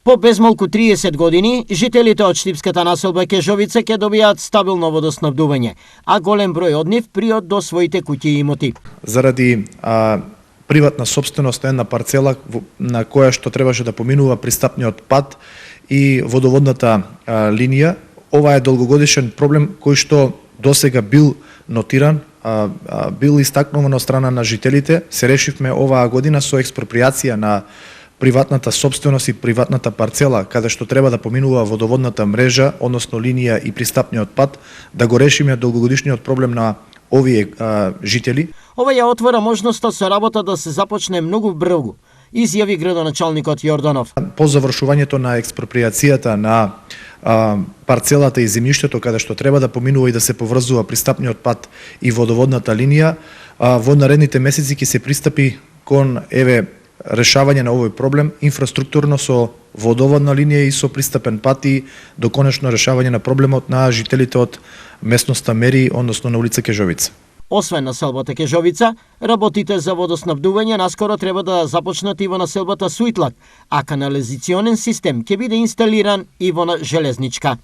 По безмалку 30 години, жителите од штипската населба Кежовица ќе добијат стабилно водоснабдување, а голем број од нив приод до своите куќи и имоти. Заради приватна собственост на една парцела на која што требаше да поминува пристапниот пат и водоводната линија, ова е долгогодишен проблем кој што досега бил нотиран, бил истакнуван од страна на жителите. Се решивме оваа година со експроприација на приватната собственост и приватната парцела, каде што треба да поминува водоводната мрежа, односно линија и пристапниот пат, да го решиме долгогодишниот проблем на овие жители. Ова ја отвора можноста со работа да се започне многу брзо, изјави градоначалникот Јорданов. По завршувањето на експроприацијата на парцелата и земјиштето каде што треба да поминува и да се поврзува пристапниот пат и водоводната линија, во наредните месеци ќе се пристапи кон решавање на овој проблем инфраструктурно со водоводна линија и со пристапен пат и до конечно решавање на проблемот на жителите од местноста Мери, односно на улица Кежовица. Освен населбата Кежовица, работите за водоснабдување наскоро треба да започнат и во населбата Суитлак, а канализационен систем ќе биде инсталиран и во Железничка.